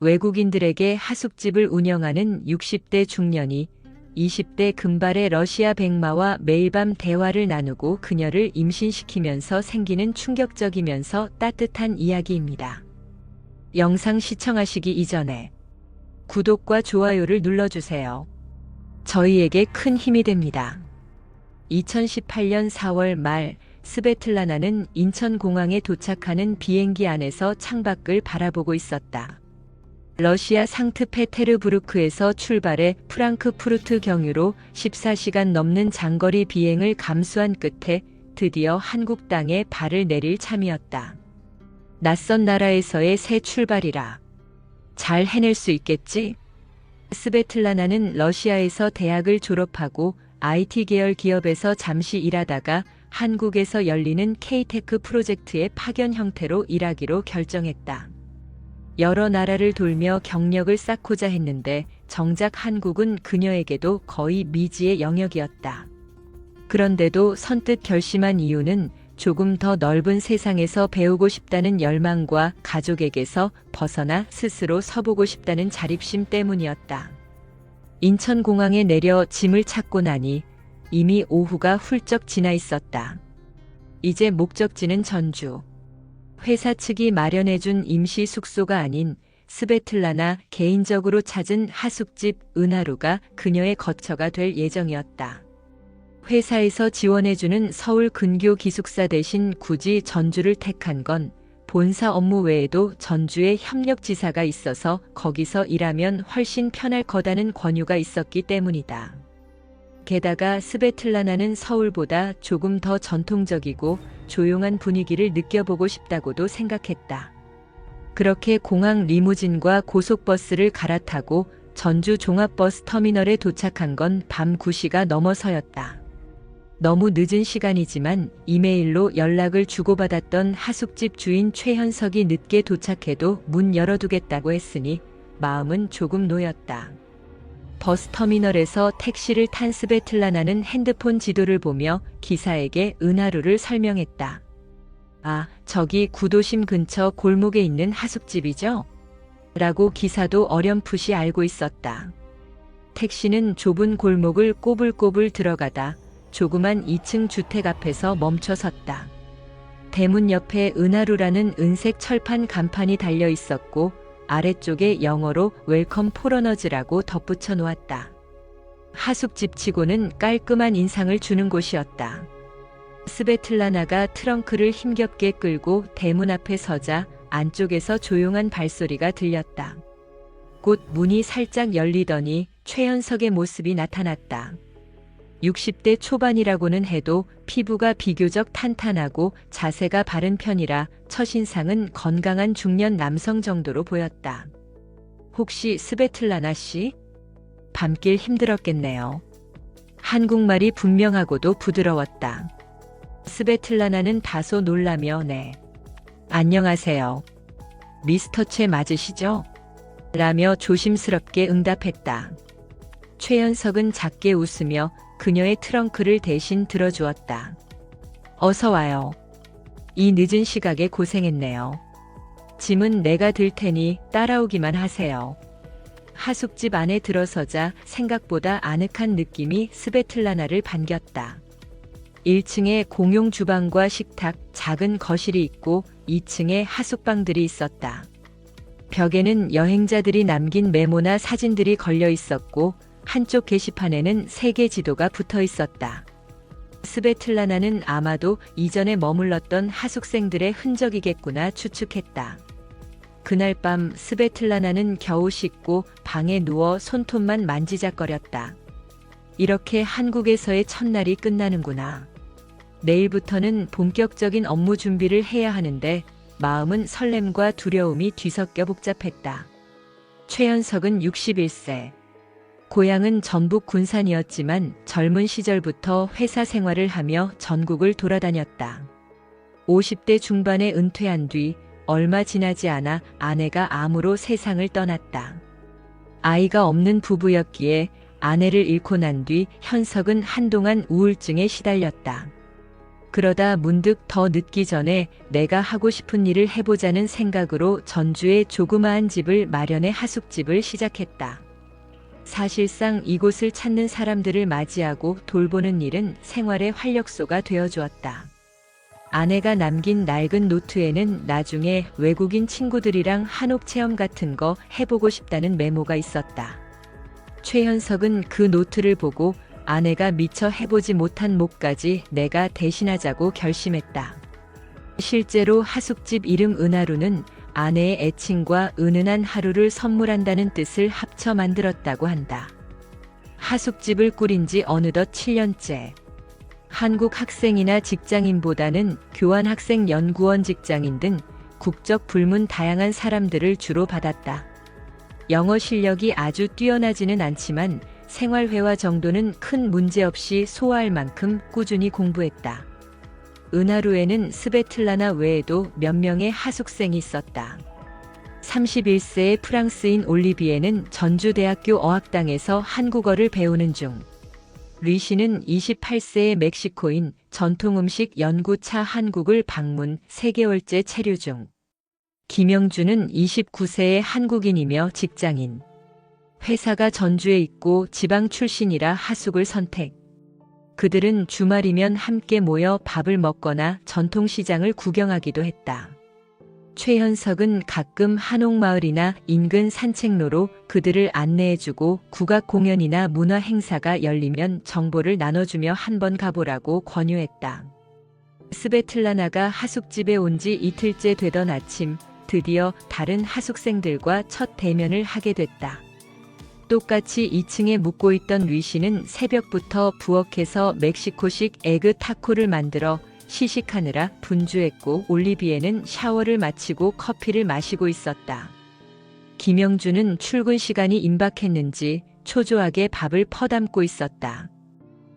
외국인들에게 하숙집을 운영하는 60대 중년이 20대 금발의 러시아 백마와 매일 밤 대화를 나누고 그녀를 임신시키면서 생기는 충격적이면서 따뜻한 이야기입니다. 영상 시청하시기 이전에 구독과 좋아요를 눌러주세요. 저희에게 큰 힘이 됩니다. 2018년 4월 말 스베틀라나는 인천공항에 도착하는 비행기 안에서 창밖을 바라보고 있었다. 러시아 상트페테르부르크에서 출발해 프랑크푸르트 경유로 14시간 넘는 장거리 비행을 감수한 끝에 드디어 한국 땅에 발을 내릴 참이었다. 낯선 나라에서의 새 출발이라. 잘 해낼 수 있겠지? 스베틀라나는 러시아에서 대학을 졸업하고 IT 계열 기업에서 잠시 일하다가 한국에서 열리는 K-테크 프로젝트의 파견 형태로 일하기로 결정했다. 여러 나라를 돌며 경력을 쌓고자 했는데 정작 한국은 그녀에게도 거의 미지의 영역이었다. 그런데도 선뜻 결심한 이유는 조금 더 넓은 세상에서 배우고 싶다는 열망과 가족에게서 벗어나 스스로 서보고 싶다는 자립심 때문이었다. 인천공항에 내려 짐을 찾고 나니 이미 오후가 훌쩍 지나 있었다. 이제 목적지는 전주. 회사 측이 마련해준 임시 숙소가 아닌 스베틀라나 개인적으로 찾은 하숙집 은하루가 그녀의 거처가 될 예정이었다. 회사에서 지원해주는 서울 근교 기숙사 대신 굳이 전주를 택한 건 본사 업무 외에도 전주에 협력지사가 있어서 거기서 일하면 훨씬 편할 거다는 권유가 있었기 때문이다. 게다가 스베틀라나는 서울보다 조금 더 전통적이고 조용한 분위기를 느껴보고 싶다고도 생각했다. 그렇게 공항 리무진과 고속버스를 갈아타고 전주 종합버스 터미널에 도착한 건 밤 9시가 넘어서였다. 너무 늦은 시간이지만 이메일로 연락을 주고받았던 하숙집 주인 최현석이 늦게 도착해도 문 열어두겠다고 했으니 마음은 조금 놓였다. 버스 터미널에서 택시를 탄 스베틀라나는 핸드폰 지도를 보며 기사에게 은하루를 설명했다. 아, 저기 구도심 근처 골목에 있는 하숙집이죠? 라고 기사도 어렴풋이 알고 있었다. 택시는 좁은 골목을 꼬불꼬불 들어가다 조그만 2층 주택 앞에서 멈춰 섰다. 대문 옆에 은하루라는 은색 철판 간판이 달려 있었고 아래쪽에 영어로 웰컴 포러너즈라고 덧붙여 놓았다. 하숙집치고는 깔끔한 인상을 주는 곳이었다. 스베틀라나가 트렁크를 힘겹게 끌고 대문 앞에 서자 안쪽에서 조용한 발소리가 들렸다. 곧 문이 살짝 열리더니 최현석의 모습이 나타났다. 60대 초반이라고는 해도 피부가 비교적 탄탄하고 자세가 바른 편이라 첫인상은 건강한 중년 남성 정도로 보였다. 혹시 스베틀라나 씨? 밤길 힘들었겠네요. 한국말이 분명하고도 부드러웠다. 스베틀라나는 다소 놀라며 네. 안녕하세요. 미스터 최 맞으시죠? 라며 조심스럽게 응답했다. 최현석은 작게 웃으며 그녀의 트렁크를 대신 들어주었다. 어서 와요. 이 늦은 시각에 고생했네요. 짐은 내가 들 테니 따라오기만 하세요. 하숙집 안에 들어서자 생각보다 아늑한 느낌이 스베틀라나를 반겼다. 1층에 공용 주방과 식탁, 작은 거실이 있고 2층에 하숙방들이 있었다. 벽에는 여행자들이 남긴 메모나 사진들이 걸려 있었고 한쪽 게시판에는 세계 지도가 붙어 있었다. 스베틀라나는 아마도 이전에 머물렀던 하숙생들의 흔적이겠구나 추측했다. 그날 밤 스베틀라나는 겨우 씻고 방에 누워 손톱만 만지작거렸다. 이렇게 한국에서의 첫날이 끝나는구나. 내일부터는 본격적인 업무 준비를 해야 하는데 마음은 설렘과 두려움이 뒤섞여 복잡했다. 최현석은 61세. 고향은 전북 군산이었지만 젊은 시절부터 회사 생활을 하며 전국을 돌아다녔다. 50대 중반에 은퇴한 뒤 얼마 지나지 않아 아내가 암으로 세상을 떠났다. 아이가 없는 부부였기에 아내를 잃고 난 뒤 현석은 한동안 우울증에 시달렸다. 그러다 문득 더 늦기 전에 내가 하고 싶은 일을 해보자는 생각으로 전주에 조그마한 집을 마련해 하숙집을 시작했다. 사실상 이곳을 찾는 사람들을 맞이하고 돌보는 일은 생활의 활력소가 되어주었다. 아내가 남긴 낡은 노트에는 나중에 외국인 친구들이랑 한옥 체험 같은 거 해보고 싶다는 메모가 있었다. 최현석은 그 노트를 보고 아내가 미처 해보지 못한 몫까지 내가 대신하자고 결심했다. 실제로 하숙집 이름 은하루는 아내의 애칭과 은은한 하루를 선물한다는 뜻을 합쳐 만들었다고 한다. 하숙집을 꾸린 지 어느덧 7년째. 한국 학생이나 직장인보다는 교환학생, 연구원, 직장인 등 국적 불문 다양한 사람들을 주로 받았다. 영어 실력이 아주 뛰어나지는 않지만 생활회화 정도는 큰 문제 없이 소화할 만큼 꾸준히 공부했다. 은하루에는 스베틀라나 외에도 몇 명의 하숙생이 있었다. 31세의 프랑스인 올리비에는 전주대학교 어학당에서 한국어를 배우는 중. 리씨는 28세의 멕시코인, 전통음식 연구차 한국을 방문 3개월째 체류 중. 김영주는 29세의 한국인이며 직장인. 회사가 전주에 있고 지방 출신이라 하숙을 선택. 그들은 주말이면 함께 모여 밥을 먹거나 전통시장을 구경하기도 했다. 최현석은 가끔 한옥마을이나 인근 산책로로 그들을 안내해주고 국악 공연이나 문화 행사가 열리면 정보를 나눠주며 한번 가보라고 권유했다. 스베틀라나가 하숙집에 온 지 이틀째 되던 아침, 드디어 다른 하숙생들과 첫 대면을 하게 됐다. 똑같이 2층에 묵고 있던 리씨는 새벽부터 부엌에서 멕시코식 에그 타코를 만들어 시식하느라 분주했고, 올리비에는 샤워를 마치고 커피를 마시고 있었다. 김영주는 출근 시간이 임박했는지 초조하게 밥을 퍼담고 있었다.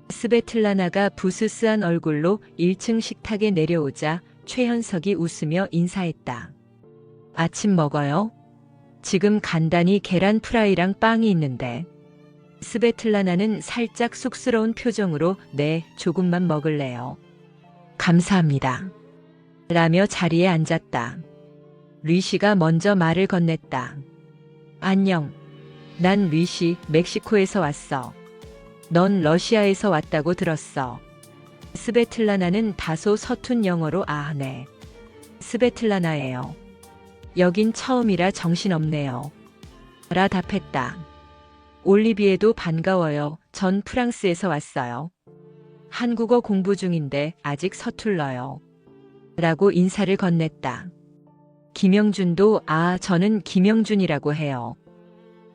스베틀라나가 부스스한 얼굴로 1층 식탁에 내려오자 최현석이 웃으며 인사했다. 아침 먹어요? 지금 간단히 계란 프라이랑 빵이 있는데. 스베틀라나는 살짝 쑥스러운 표정으로 네, 조금만 먹을래요. 감사합니다. 라며 자리에 앉았다. 리씨가 먼저 말을 건넸다. 안녕. 난 리씨, 멕시코에서 왔어. 넌 러시아에서 왔다고 들었어. 스베틀라나는 다소 서툰 영어로 아, 네. 스베틀라나예요. 여긴 처음이라 정신없네요. 라 답했다. 올리비에도 반가워요. 전 프랑스에서 왔어요. 한국어 공부 중인데 아직 서툴러요. 라고 인사를 건넸다. 김영준도 아, 저는 김영준이라고 해요.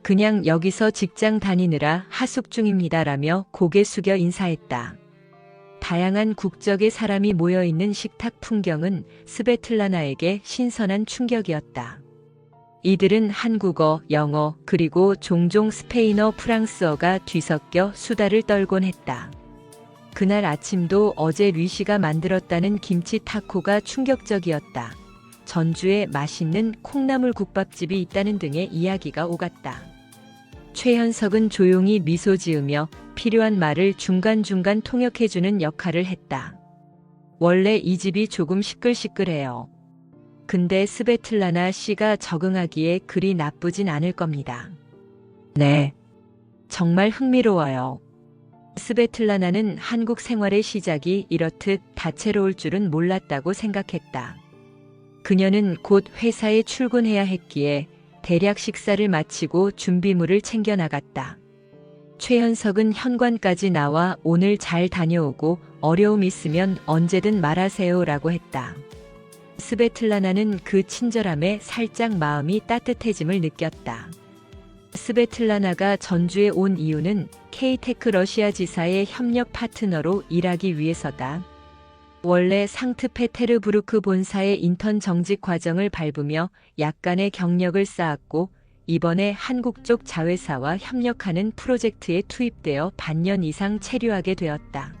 그냥 여기서 직장 다니느라 하숙 중입니다. 라며 고개 숙여 인사했다. 다양한 국적의 사람이 모여있는 식탁 풍경은 스베틀라나에게 신선한 충격이었다. 이들은 한국어, 영어, 그리고 종종 스페인어, 프랑스어가 뒤섞여 수다를 떨곤 했다. 그날 아침도 어제 리씨가 만들었다는 김치 타코가 충격적이었다. 전주에 맛있는 콩나물 국밥집이 있다는 등의 이야기가 오갔다. 최현석은 조용히 미소 지으며 필요한 말을 중간중간 통역해주는 역할을 했다. 원래 이 집이 조금 시끌시끌해요. 근데 스베틀라나 씨가 적응하기에 그리 나쁘진 않을 겁니다. 네. 정말 흥미로워요. 스베틀라나는 한국 생활의 시작이 이렇듯 다채로울 줄은 몰랐다고 생각했다. 그녀는 곧 회사에 출근해야 했기에 대략 식사를 마치고 준비물을 챙겨 나갔다. 최현석은 현관까지 나와 오늘 잘 다녀오고 어려움 있으면 언제든 말하세요 라고 했다. 스베틀라나는 그 친절함에 살짝 마음이 따뜻해짐을 느꼈다. 스베틀라나가 전주에 온 이유는 K-테크 러시아 지사의 협력 파트너로 일하기 위해서다. 원래 상트페테르부르크 본사의 인턴 정직 과정을 밟으며 약간의 경력을 쌓았고, 이번에 한국 쪽 자회사와 협력하는 프로젝트에 투입되어 반년 이상 체류하게 되었다.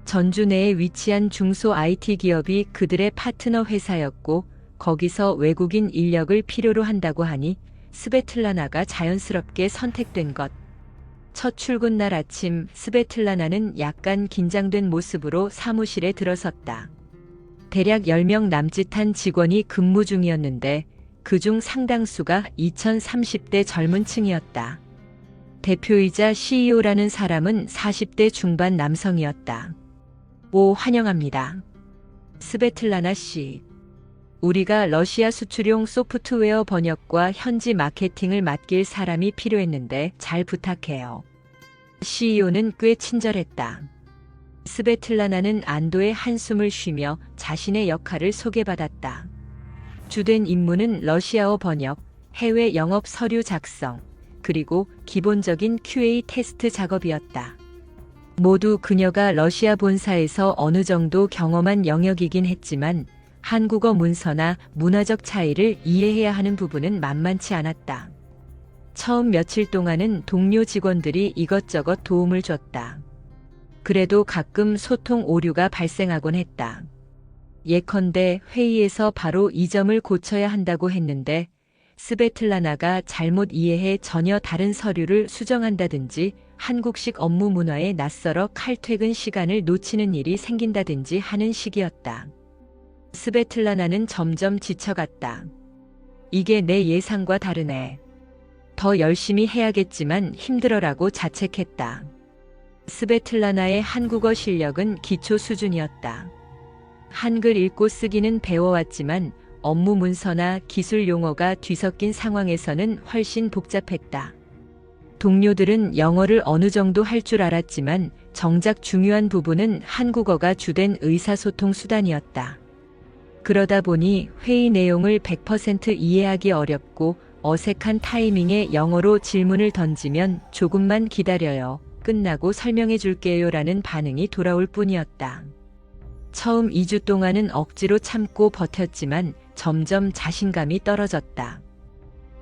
전주 내에 위치한 중소 IT 기업이 그들의 파트너 회사였고, 거기서 외국인 인력을 필요로 한다고 하니 스베틀라나가 자연스럽게 선택된 것. 첫 출근 날 아침 스베틀라나는 약간 긴장된 모습으로 사무실에 들어섰다. 대략 10명 남짓한 직원이 근무 중이었는데 그중 상당수가 2030대 젊은 층이었다. 대표이자 CEO라는 사람은 40대 중반 남성이었다. 오, 환영합니다. 스베틀라나 씨. 우리가 러시아 수출용 소프트웨어 번역과 현지 마케팅을 맡길 사람이 필요했는데 잘 부탁해요. CEO는 꽤 친절했다. 스베틀라나는 안도의 한숨을 쉬며 자신의 역할을 소개받았다. 주된 임무는 러시아어 번역, 해외 영업 서류 작성, 그리고 기본적인 QA 테스트 작업이었다. 모두 그녀가 러시아 본사에서 어느 정도 경험한 영역이긴 했지만 한국어 문서나 문화적 차이를 이해해야 하는 부분은 만만치 않았다. 처음 며칠 동안은 동료 직원들이 이것저것 도움을 줬다. 그래도 가끔 소통 오류가 발생하곤 했다. 예컨대 회의에서 바로 이 점을 고쳐야 한다고 했는데 스베틀라나가 잘못 이해해 전혀 다른 서류를 수정한다든지 한국식 업무 문화에 낯설어 칼퇴근 시간을 놓치는 일이 생긴다든지 하는 시기였다. 스베틀라나는 점점 지쳐갔다. 이게 내 예상과 다르네. 더 열심히 해야겠지만 힘들어라고 자책했다. 스베틀라나의 한국어 실력은 기초 수준이었다. 한글 읽고 쓰기는 배워왔지만 업무 문서나 기술 용어가 뒤섞인 상황에서는 훨씬 복잡했다. 동료들은 영어를 어느 정도 할 줄 알았지만 정작 중요한 부분은 한국어가 주된 의사소통 수단이었다. 그러다 보니 회의 내용을 100% 이해하기 어렵고 어색한 타이밍에 영어로 질문을 던지면 조금만 기다려요. 끝나고 설명해 줄게요 라는 반응이 돌아올 뿐이었다. 처음 2주 동안은 억지로 참고 버텼지만 점점 자신감이 떨어졌다.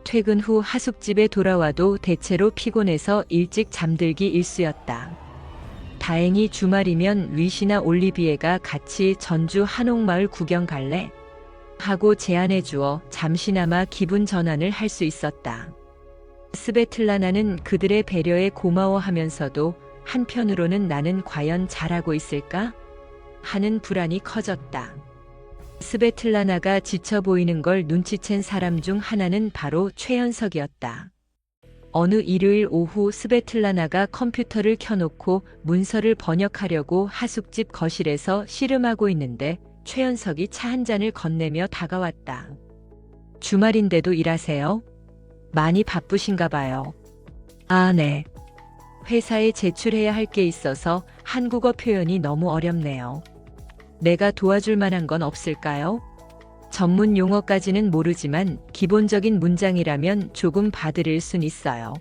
퇴근 후 하숙집에 돌아와도 대체로 피곤해서 일찍 잠들기 일쑤였다. 다행히 주말이면 위시나 올리비에가 같이 전주 한옥마을 구경 갈래? 하고 제안해 주어 잠시나마 기분 전환을 할 수 있었다. 스베틀라나는 그들의 배려에 고마워하면서도 한편으로는 나는 과연 잘하고 있을까? 하는 불안이 커졌다. 스베틀라나가 지쳐 보이는 걸 눈치챈 사람 중 하나는 바로 최현석이었다. 어느 일요일 오후 스베틀라나가 컴퓨터를 켜놓고 문서를 번역하려고 하숙집 거실에서 씨름하고 있는데 최현석이 차 한 잔을 건네며 다가왔다. 주말인데도 일하세요? 많이 바쁘신가 봐요. 아, 네. 회사에 제출해야 할 게 있어서 한국어 표현이 너무 어렵네요. 내가 도와줄 만한 건 없을까요? 전문 용어까지는 모르지만 기본적인 문장이라면 조금 봐드릴 순 있어요.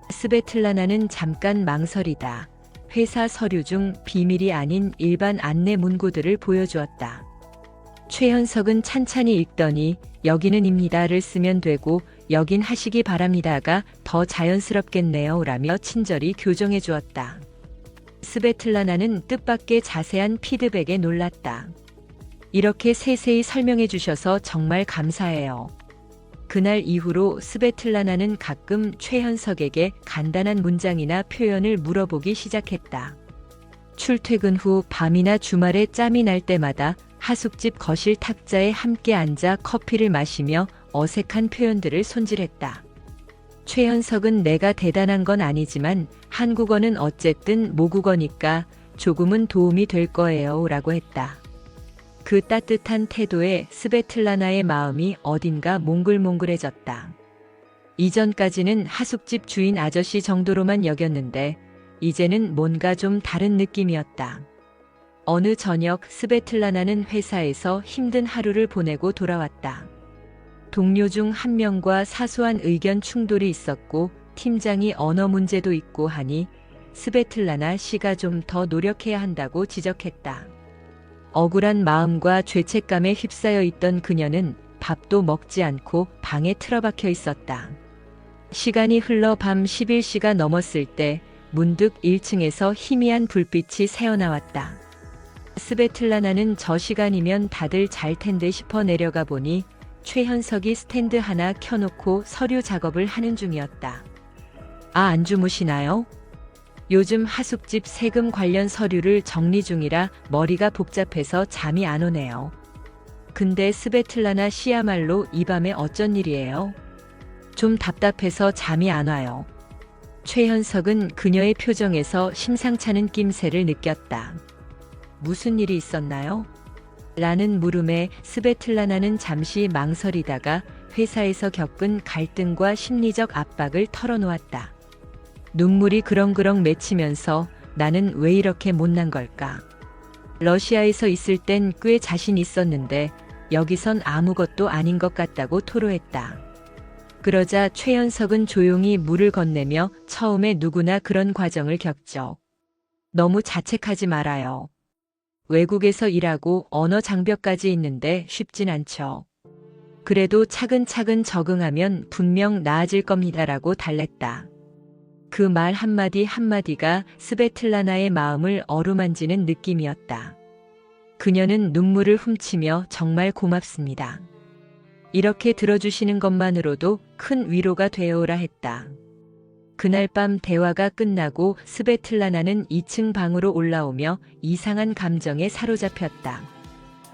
스베틀라나는 잠깐 망설이다. 회사 서류 중 비밀이 아닌 일반 안내 문구들을 보여주었다. 최현석은 찬찬히 읽더니 여기는 입니다를 쓰면 되고 여긴 하시기 바랍니다가 더 자연스럽겠네요 라며 친절히 교정해 주었다. 스베틀라나는 뜻밖의 자세한 피드백에 놀랐다. 이렇게 세세히 설명해 주셔서 정말 감사해요. 그날 이후로 스베틀라나는 가끔 최현석에게 간단한 문장이나 표현을 물어보기 시작했다. 출퇴근 후 밤이나 주말에 짬이 날 때마다 하숙집 거실 탁자에 함께 앉아 커피를 마시며 어색한 표현들을 손질했다. 최현석은 내가 대단한 건 아니지만 한국어는 어쨌든 모국어니까 조금은 도움이 될 거예요 라고 했다. 그 따뜻한 태도에 스베틀라나의 마음이 어딘가 몽글몽글해졌다. 이전까지는 하숙집 주인 아저씨 정도로만 여겼는데 이제는 뭔가 좀 다른 느낌이었다. 어느 저녁 스베틀라나는 회사에서 힘든 하루를 보내고 돌아왔다. 동료 중 한 명과 사소한 의견 충돌이 있었고 팀장이 언어 문제도 있고 하니 스베틀라나 씨가 좀 더 노력해야 한다고 지적했다. 억울한 마음과 죄책감에 휩싸여 있던 그녀는 밥도 먹지 않고 방에 틀어박혀 있었다. 시간이 흘러 밤 11시가 넘었을 때 문득 1층에서 희미한 불빛이 새어나왔다. 스베틀라나는 저 시간이면 다들 잘 텐데 싶어 내려가 보니 최현석이 스탠드 하나 켜놓고 서류 작업을 하는 중이었다. 아, 안 주무시나요? 요즘 하숙집 세금 관련 서류를 정리 중이라 머리가 복잡해서 잠이 안 오네요. 근데 스베틀라나 씨야말로 이 밤에 어쩐 일이에요? 좀 답답해서 잠이 안 와요. 최현석은 그녀의 표정에서 심상찮은 낌새를 느꼈다. 무슨 일이 있었나요? 라는 물음에 스베틀라나는 잠시 망설이다가 회사에서 겪은 갈등과 심리적 압박을 털어놓았다. 눈물이 그렁그렁 맺히면서 나는 왜 이렇게 못난 걸까? 러시아에서 있을 땐 꽤 자신 있었는데 여기선 아무것도 아닌 것 같다고 토로했다. 그러자 최현석은 조용히 물을 건네며 처음에 누구나 그런 과정을 겪죠. 너무 자책하지 말아요. 외국에서 일하고 언어 장벽까지 있는데 쉽진 않죠. 그래도 차근차근 적응하면 분명 나아질 겁니다라고 달랬다. 그 말 한마디 한마디가 스베틀라나의 마음을 어루만지는 느낌이었다. 그녀는 눈물을 훔치며 정말 고맙습니다. 이렇게 들어주시는 것만으로도 큰 위로가 되어오라 했다. 그날 밤 대화가 끝나고 스베틀라나는 2층 방으로 올라오며 이상한 감정에 사로잡혔다.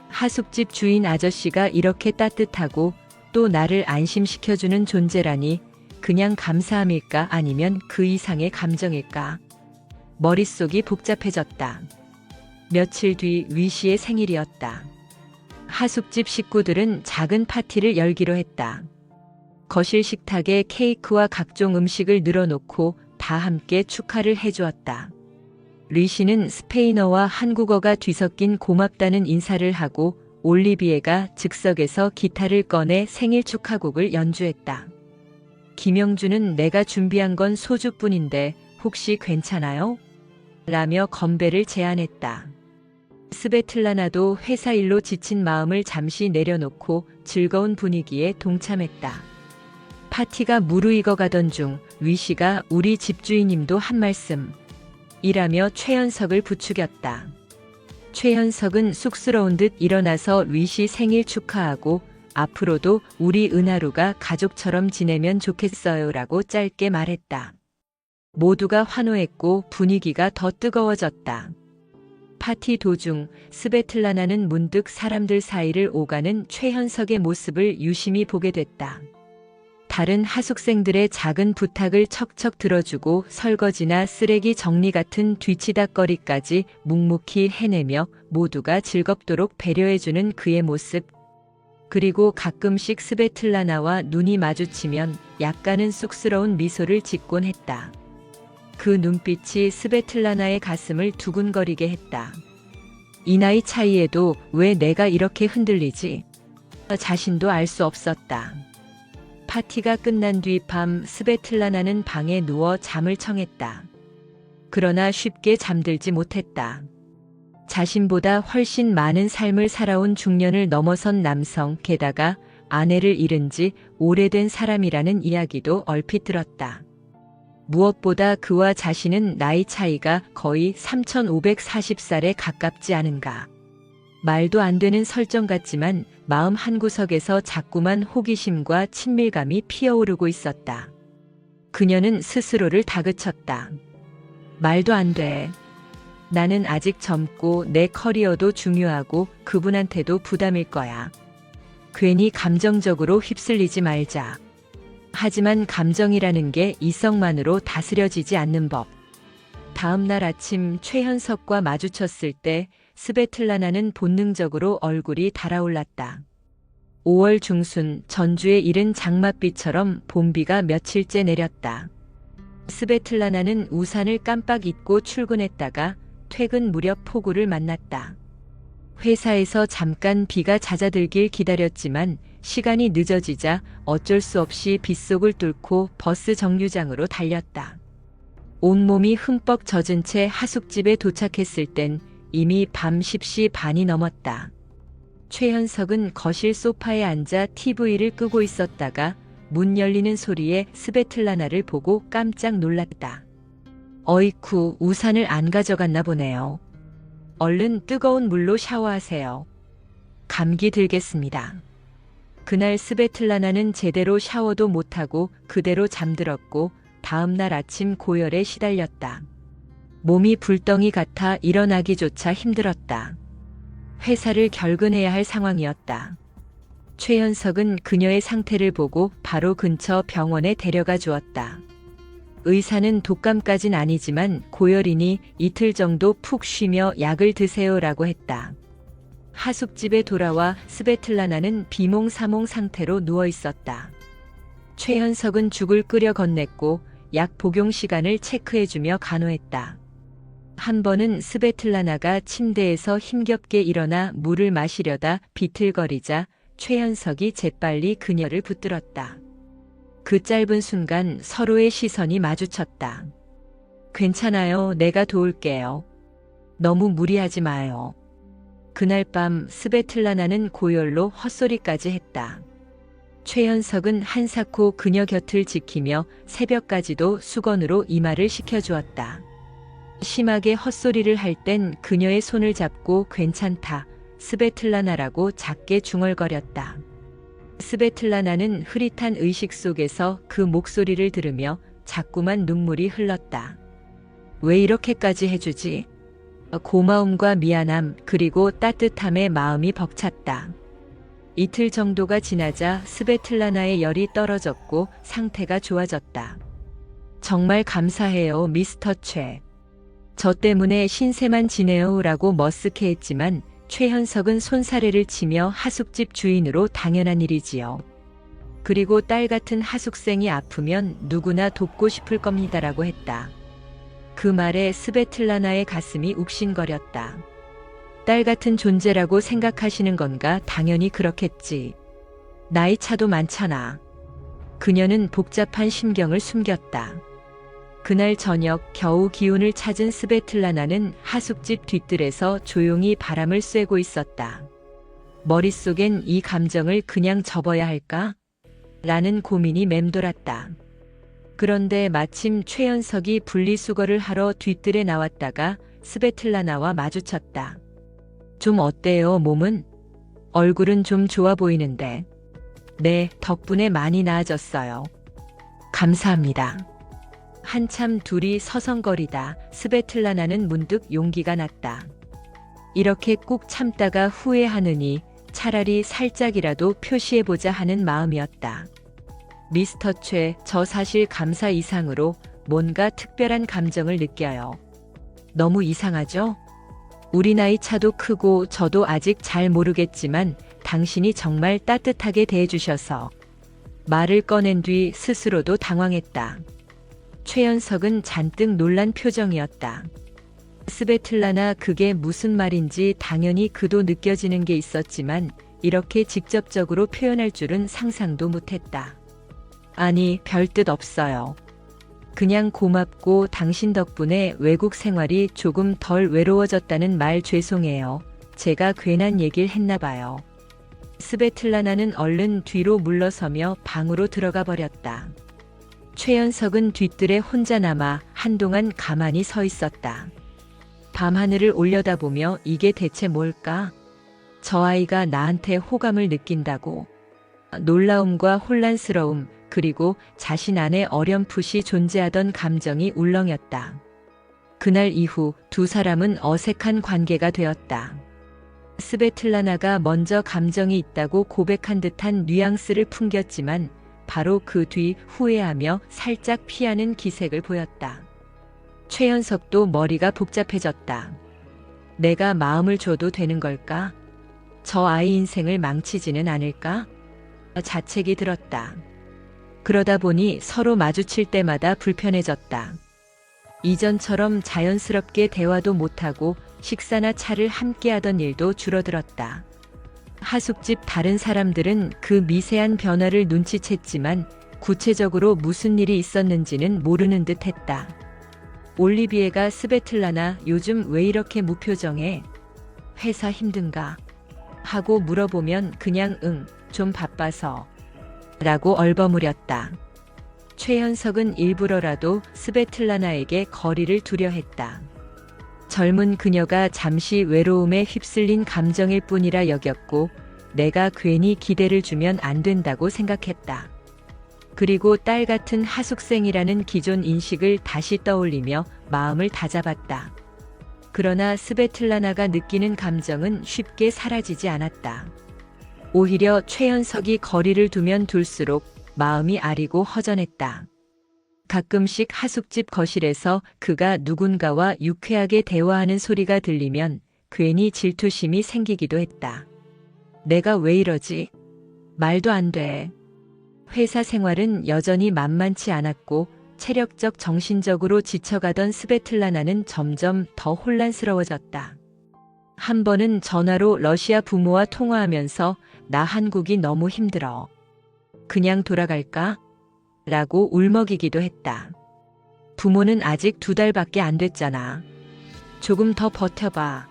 하숙집 주인 아저씨가 이렇게 따뜻하고 또 나를 안심시켜주는 존재라니 그냥 감사함일까 아니면 그 이상의 감정일까? 머릿속이 복잡해졌다. 며칠 뒤 위씨의 생일이었다. 하숙집 식구들은 작은 파티를 열기로 했다. 거실 식탁에 케이크와 각종 음식을 늘어놓고 다 함께 축하를 해주었다. 리씨는 스페인어와 한국어가 뒤섞인 고맙다는 인사를 하고 올리비에가 즉석에서 기타를 꺼내 생일 축하곡을 연주했다. 김영주는 내가 준비한 건 소주뿐인데 혹시 괜찮아요? 라며 건배를 제안했다. 스베틀라나도 회사 일로 지친 마음을 잠시 내려놓고 즐거운 분위기에 동참했다. 파티가 무르익어 가던 중 위씨가 우리 집주인님도 한 말씀 이라며 최현석을 부추겼다. 최현석은 쑥스러운 듯 일어나서 위씨 생일 축하하고 앞으로도 우리 은하루가 가족처럼 지내면 좋겠어요라고 짧게 말했다. 모두가 환호했고 분위기가 더 뜨거워졌다. 파티 도중 스베틀라나는 문득 사람들 사이를 오가는 최현석의 모습을 유심히 보게 됐다. 다른 하숙생들의 작은 부탁을 척척 들어주고 설거지나 쓰레기 정리 같은 뒤치다꺼리까지 묵묵히 해내며 모두가 즐겁도록 배려해주는 그의 모습. 그리고 가끔씩 스베틀라나와 눈이 마주치면 약간은 쑥스러운 미소를 짓곤 했다. 그 눈빛이 스베틀라나의 가슴을 두근거리게 했다. 이 나이 차이에도 왜 내가 이렇게 흔들리지? 자신도 알 수 없었다. 파티가 끝난 뒤 밤 스베틀라나는 방에 누워 잠을 청했다. 그러나 쉽게 잠들지 못했다. 자신보다 훨씬 많은 삶을 살아온 중년을 넘어선 남성, 게다가 아내를 잃은 지 오래된 사람이라는 이야기도 얼핏 들었다. 무엇보다 그와 자신은 나이 차이가 거의 3540살에 가깝지 않은가. 말도 안 되는 설정 같지만 마음 한구석에서 자꾸만 호기심과 친밀감이 피어오르고 있었다. 그녀는 스스로를 다그쳤다. 말도 안 돼. 나는 아직 젊고 내 커리어도 중요하고 그분한테도 부담일 거야. 괜히 감정적으로 휩쓸리지 말자. 하지만 감정이라는 게 이성만으로 다스려지지 않는 법. 다음 날 아침 최현석과 마주쳤을 때 스베틀라나는 본능적으로 얼굴이 달아올랐다. 5월 중순 전주에 이른 장맛비처럼 봄비가 며칠째 내렸다. 스베틀라나는 우산을 깜빡 잊고 출근했다가 퇴근 무렵 폭우를 만났다. 회사에서 잠깐 비가 잦아들길 기다렸지만 시간이 늦어지자 어쩔 수 없이 빗속을 뚫고 버스 정류장으로 달렸다. 온몸이 흠뻑 젖은 채 하숙집에 도착했을 땐 이미 밤 10시 반이 넘었다. 최현석은 거실 소파에 앉아 TV를 끄고 있었다가 문 열리는 소리에 스베틀라나를 보고 깜짝 놀랐다. 어이쿠, 우산을 안 가져갔나 보네요. 얼른 뜨거운 물로 샤워하세요. 감기 들겠습니다. 그날 스베틀라나는 제대로 샤워도 못하고 그대로 잠들었고 다음 날 아침 고열에 시달렸다. 몸이 불덩이 같아 일어나기조차 힘들었다. 회사를 결근해야 할 상황이었다. 최현석은 그녀의 상태를 보고 바로 근처 병원에 데려가 주었다. 의사는 독감까진 아니지만 고열이니 이틀 정도 푹 쉬며 약을 드세요라고 했다. 하숙집에 돌아와 스베틀라나는 비몽사몽 상태로 누워 있었다. 최현석은 죽을 끓여 건넸고 약 복용 시간을 체크해주며 간호했다. 한 번은 스베틀라나가 침대에서 힘겹게 일어나 물을 마시려다 비틀거리자 최현석이 재빨리 그녀를 붙들었다. 그 짧은 순간 서로의 시선이 마주쳤다. 괜찮아요. 내가 도울게요. 너무 무리하지 마요. 그날 밤 스베틀라나는 고열로 헛소리까지 했다. 최현석은 한사코 그녀 곁을 지키며 새벽까지도 수건으로 이마를 식혀주었다. 심하게 헛소리를 할 땐 그녀의 손을 잡고 괜찮다, 스베틀라나라고 작게 중얼거렸다. 스베틀라나는 흐릿한 의식 속에서 그 목소리를 들으며 자꾸만 눈물이 흘렀다. 왜 이렇게까지 해주지? 고마움과 미안함 그리고 따뜻함의 마음이 벅찼다. 이틀 정도가 지나자 스베틀라나의 열이 떨어졌고 상태가 좋아졌다. 정말 감사해요, 미스터 최. 저 때문에 신세만 지내요 라고 머쓱해했지만 최현석은 손사래를 치며 하숙집 주인으로 당연한 일이지요. 그리고 딸 같은 하숙생이 아프면 누구나 돕고 싶을 겁니다라고 했다. 그 말에 스베틀라나의 가슴이 욱신거렸다. 딸 같은 존재라고 생각하시는 건가? 당연히 그렇겠지. 나이 차도 많잖아. 그녀는 복잡한 심경을 숨겼다. 그날 저녁 겨우 기운을 찾은 스베틀라나는 하숙집 뒤뜰에서 조용히 바람을 쐬고 있었다. 머릿속엔 이 감정을 그냥 접어야 할까? 라는 고민이 맴돌았다. 그런데 마침 최현석이 분리수거를 하러 뒤뜰에 나왔다가 스베틀라나와 마주쳤다. 좀 어때요, 몸은? 얼굴은 좀 좋아 보이는데. 네, 덕분에 많이 나아졌어요. 감사합니다. 한참 둘이 서성거리다 스베틀라나는 문득 용기가 났다. 이렇게 꾹 참다가 후회하느니 차라리 살짝이라도 표시해보자 하는 마음이었다. 미스터 최, 저 사실 감사 이상으로 뭔가 특별한 감정을 느껴요. 너무 이상하죠? 우리 나이 차도 크고 저도 아직 잘 모르겠지만 당신이 정말 따뜻하게 대해주셔서. 말을 꺼낸 뒤 스스로도 당황했다. 최현석은 잔뜩 놀란 표정이었다. 스베틀라나, 그게 무슨 말인지 당연히 그도 느껴지는 게 있었지만 이렇게 직접적으로 표현할 줄은 상상도 못했다. 아니, 별뜻 없어요. 그냥 고맙고 당신 덕분에 외국 생활이 조금 덜 외로워졌다는 말 죄송해요. 제가 괜한 얘기를 했나 봐요. 스베틀라나는 얼른 뒤로 물러서며 방으로 들어가 버렸다. 최현석은 뒤뜰에 혼자 남아 한동안 가만히 서 있었다. 밤하늘을 올려다보며 이게 대체 뭘까? 저 아이가 나한테 호감을 느낀다고. 놀라움과 혼란스러움, 그리고 자신 안에 어렴풋이 존재하던 감정이 울렁였다. 그날 이후 두 사람은 어색한 관계가 되었다. 스베틀라나가 먼저 감정이 있다고 고백한 듯한 뉘앙스를 풍겼지만 바로 그 뒤 후회하며 살짝 피하는 기색을 보였다. 최현석도 머리가 복잡해졌다. 내가 마음을 줘도 되는 걸까? 저 아이 인생을 망치지는 않을까? 자책이 들었다. 그러다 보니 서로 마주칠 때마다 불편해졌다. 이전처럼 자연스럽게 대화도 못하고 식사나 차를 함께 하던 일도 줄어들었다. 하숙집 다른 사람들은 그 미세한 변화를 눈치챘지만 구체적으로 무슨 일이 있었는지는 모르는 듯 했다. 올리비에가 스베틀라나, 요즘 왜 이렇게 무표정해? 회사 힘든가? 하고 물어보면 그냥 좀 바빠서 라고 얼버무렸다. 최현석은 일부러라도 스베틀라나에게 거리를 두려 했다. 젊은 그녀가 잠시 외로움에 휩쓸린 감정일 뿐이라 여겼고 내가 괜히 기대를 주면 안 된다고 생각했다. 그리고 딸 같은 하숙생이라는 기존 인식을 다시 떠올리며 마음을 다잡았다. 그러나 스베틀라나가 느끼는 감정은 쉽게 사라지지 않았다. 오히려 최현석이 거리를 두면 둘수록 마음이 아리고 허전했다. 가끔씩 하숙집 거실에서 그가 누군가와 유쾌하게 대화하는 소리가 들리면 괜히 질투심이 생기기도 했다. 내가 왜 이러지? 말도 안 돼. 회사 생활은 여전히 만만치 않았고 체력적 정신적으로 지쳐가던 스베틀라나는 점점 더 혼란스러워졌다. 한 번은 전화로 러시아 부모와 통화하면서 나 한국이 너무 힘들어. 그냥 돌아갈까? 라고 울먹이기도 했다. 부모는 아직 2달밖에 안 됐잖아. 조금 더 버텨봐.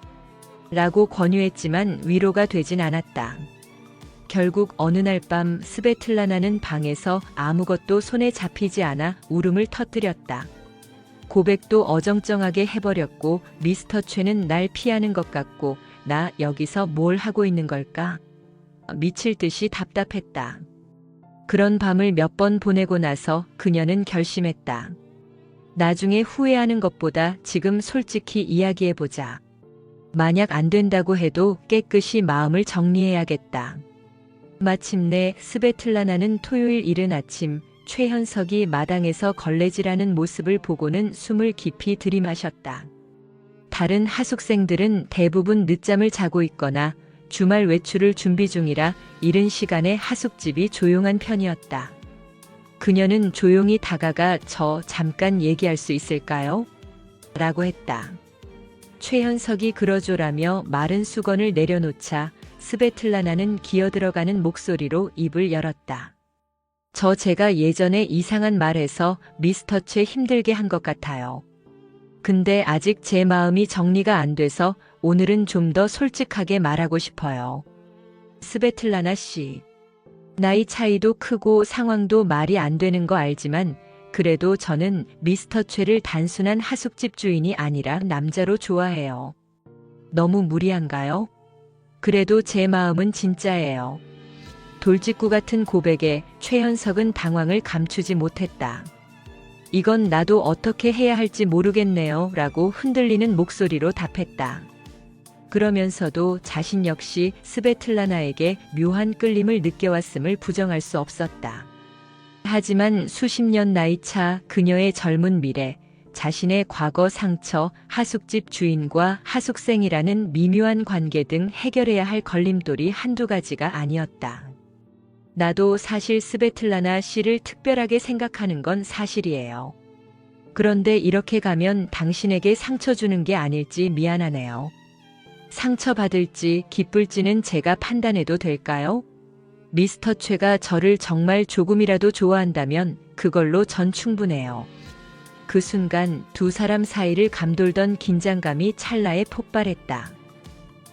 라고 권유했지만 위로가 되진 않았다. 결국 어느 날 밤 스베틀라나는 방에서 아무것도 손에 잡히지 않아 울음을 터뜨렸다. 고백도 어정쩡하게 해버렸고 미스터 최는 날 피하는 것 같고 나 여기서 뭘 하고 있는 걸까? 미칠 듯이 답답했다. 그런 밤을 몇 번 보내고 나서 그녀는 결심했다. 나중에 후회하는 것보다 지금 솔직히 이야기해보자. 만약 안 된다고 해도 깨끗이 마음을 정리해야겠다. 마침내 스베틀라나는 토요일 이른 아침 최현석이 마당에서 걸레질하는 모습을 보고는 숨을 깊이 들이마셨다. 다른 하숙생들은 대부분 늦잠을 자고 있거나 주말 외출을 준비 중이라 이른 시간에 하숙집이 조용한 편이었다. 그녀는 조용히 다가가 저 잠깐 얘기할 수 있을까요? 라고 했다. 최현석이 그러조라며 마른 수건을 내려놓자 스베틀라나는 기어들어가는 목소리로 입을 열었다. 제가 예전에 이상한 말해서 미스터 최 힘들게 한 것 같아요. 근데 아직 제 마음이 정리가 안 돼서 오늘은 좀 더 솔직하게 말하고 싶어요. 스베틀라나 씨. 나이 차이도 크고 상황도 말이 안 되는 거 알지만 그래도 저는 미스터 최를 단순한 하숙집 주인이 아니라 남자로 좋아해요. 너무 무리한가요? 그래도 제 마음은 진짜예요. 돌직구 같은 고백에 최현석은 당황을 감추지 못했다. 이건 나도 어떻게 해야 할지 모르겠네요. 라고 흔들리는 목소리로 답했다. 그러면서도 자신 역시 스베틀라나에게 묘한 끌림을 느껴왔음을 부정할 수 없었다. 하지만 수십 년 나이차 그녀의 젊은 미래, 자신의 과거 상처, 하숙집 주인과 하숙생이라는 미묘한 관계 등 해결해야 할 걸림돌이 한두 가지가 아니었다. 나도 사실 스베틀라나 씨를 특별하게 생각하는 건 사실이에요. 그런데 이렇게 가면 당신에게 상처 주는 게 아닐지 미안하네요. 상처받을지 기쁠지는 제가 판단해도 될까요? 미스터 최가 저를 정말 조금이라도 좋아한다면 그걸로 전 충분해요. 그 순간 두 사람 사이를 감돌던 긴장감이 찰나에 폭발했다.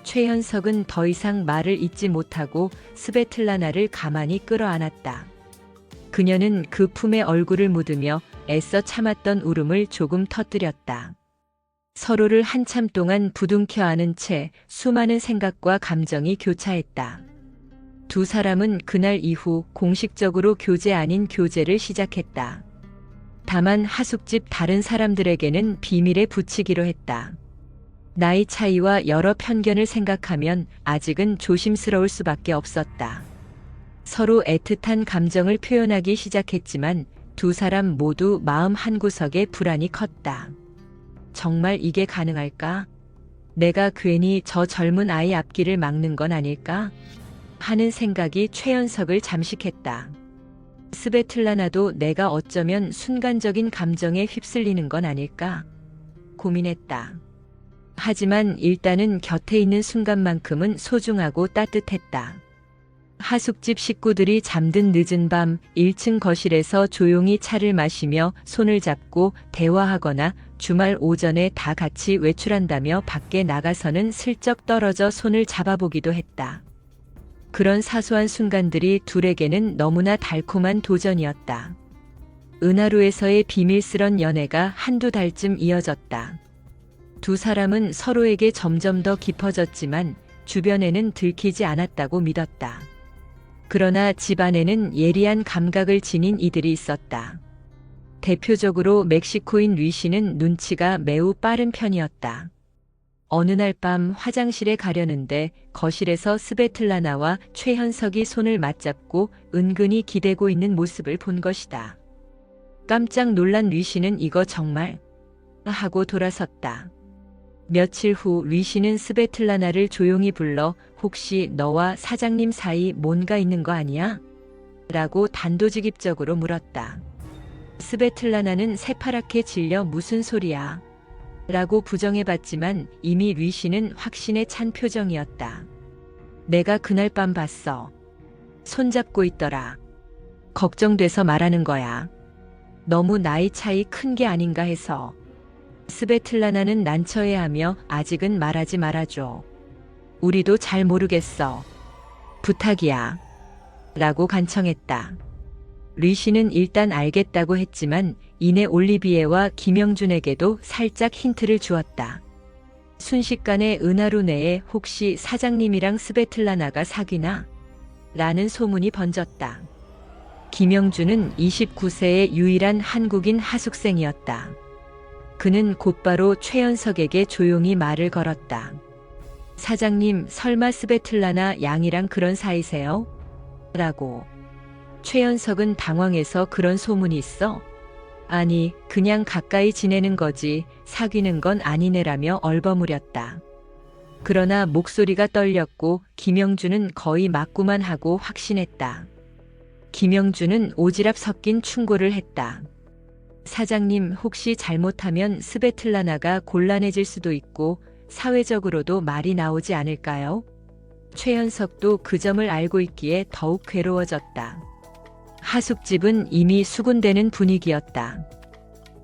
최현석은 더 이상 말을 잇지 못하고 스베틀라나를 가만히 끌어안았다. 그녀는 그 품에 얼굴을 묻으며 애써 참았던 울음을 조금 터뜨렸다. 서로를 한참 동안 부둥켜 안은 채 수많은 생각과 감정이 교차했다. 두 사람은 그날 이후 공식적으로 교제 아닌 교제를 시작했다. 다만 하숙집 다른 사람들에게는 비밀에 붙이기로 했다. 나이 차이와 여러 편견을 생각하면 아직은 조심스러울 수밖에 없었다. 서로 애틋한 감정을 표현하기 시작했지만 두 사람 모두 마음 한구석에 불안이 컸다. 정말 이게 가능할까? 내가 괜히 저 젊은 아이 앞길을 막는 건 아닐까? 하는 생각이 최현석을 잠식했다. 스베틀라나도 내가 어쩌면 순간적인 감정에 휩쓸리는 건 아닐까? 고민했다. 하지만 일단은 곁에 있는 순간만큼은 소중하고 따뜻했다. 하숙집 식구들이 잠든 늦은 밤 1층 거실에서 조용히 차를 마시며 손을 잡고 대화하거나 주말 오전에 다 같이 외출한다며 밖에 나가서는 슬쩍 떨어져 손을 잡아보기도 했다. 그런 사소한 순간들이 둘에게는 너무나 달콤한 도전이었다. 은하루에서의 비밀스런 연애가 한두 달쯤 이어졌다. 두 사람은 서로에게 점점 더 깊어졌지만 주변에는 들키지 않았다고 믿었다. 그러나 집안에는 예리한 감각을 지닌 이들이 있었다. 대표적으로 멕시코인 류씨는 눈치가 매우 빠른 편이었다. 어느 날 밤 화장실에 가려는데 거실에서 스베틀라나와 최현석이 손을 맞잡고 은근히 기대고 있는 모습을 본 것이다. 깜짝 놀란 류씨는 이거 정말? 하고 돌아섰다. 며칠 후 류씨는 스베틀라나를 조용히 불러 혹시 너와 사장님 사이 뭔가 있는 거 아니야? 라고 단도직입적으로 물었다. 스베틀라나는 새파랗게 질려 무슨 소리야? 라고 부정해봤지만 이미 류씨는 확신에 찬 표정이었다. 내가 그날 밤 봤어. 손잡고 있더라. 걱정돼서 말하는 거야. 너무 나이 차이 큰 게 아닌가 해서. 스베틀라나는 난처해하며 아직은 말하지 말아줘. 우리도 잘 모르겠어. 부탁이야. 라고 간청했다. 류씨는 일단 알겠다고 했지만 이내 올리비에와 김영준에게도 살짝 힌트를 주었다. 순식간에 은하루 내에 혹시 사장님이랑 스베틀라나가 사귀나? 라는 소문이 번졌다. 김영준은 29세의 유일한 한국인 하숙생이었다. 그는 곧바로 최연석에게 조용히 말을 걸었다. 사장님, 설마 스베틀라나 양이랑 그런 사이세요? 라고. 최연석은 당황해서 그런 소문이 있어? 아니, 그냥 가까이 지내는 거지 사귀는 건 아니네라며 얼버무렸다. 그러나 목소리가 떨렸고 김영준은 거의 맞고만 하고 확신했다. 김영준은 오지랖 섞인 충고를 했다. 사장님, 혹시 잘못하면 스베틀라나가 곤란해질 수도 있고 사회적으로도 말이 나오지 않을까요? 최연석도 그 점을 알고 있기에 더욱 괴로워졌다. 하숙집은 이미 수군대는 분위기였다.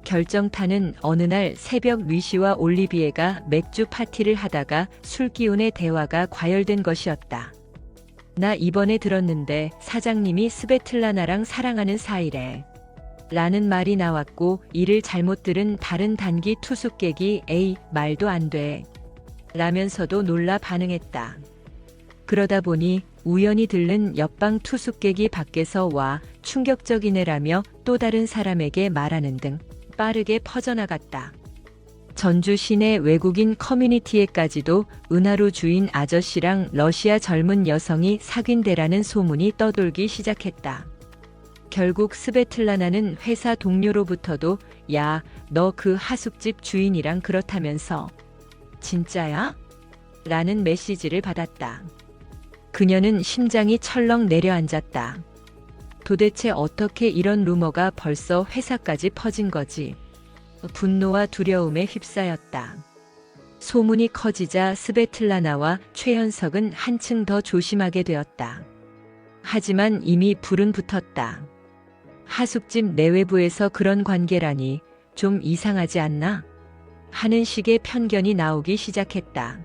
결정타는 어느 날 새벽 류씨와 올리비에가 맥주 파티를 하다가 술기운의 대화가 과열된 것이었다. 나 이번에 들었는데 사장님이 스베틀라나랑 사랑하는 사이래. 라는 말이 나왔고 이를 잘못 들은 다른 단기 투숙객이 에이, 말도 안 돼. 라면서도 놀라 반응했다. 그러다 보니 우연히 들른 옆방 투숙객이 밖에서 와 충격적이네라며 또 다른 사람에게 말하는 등 빠르게 퍼져나갔다. 전주 시내 외국인 커뮤니티에까지도 은하루 주인 아저씨랑 러시아 젊은 여성이 사귄대라는 소문이 떠돌기 시작했다. 결국 스베틀라나는 회사 동료로부터도 야, 너 그 하숙집 주인이랑 그렇다면서 진짜야? 라는 메시지를 받았다. 그녀는 심장이 철렁 내려앉았다. 도대체 어떻게 이런 루머가 벌써 회사까지 퍼진 거지? 분노와 두려움에 휩싸였다. 소문이 커지자 스베틀라나와 최현석은 한층 더 조심하게 되었다. 하지만 이미 불은 붙었다. 하숙집 내외부에서 그런 관계라니 좀 이상하지 않나? 하는 식의 편견이 나오기 시작했다.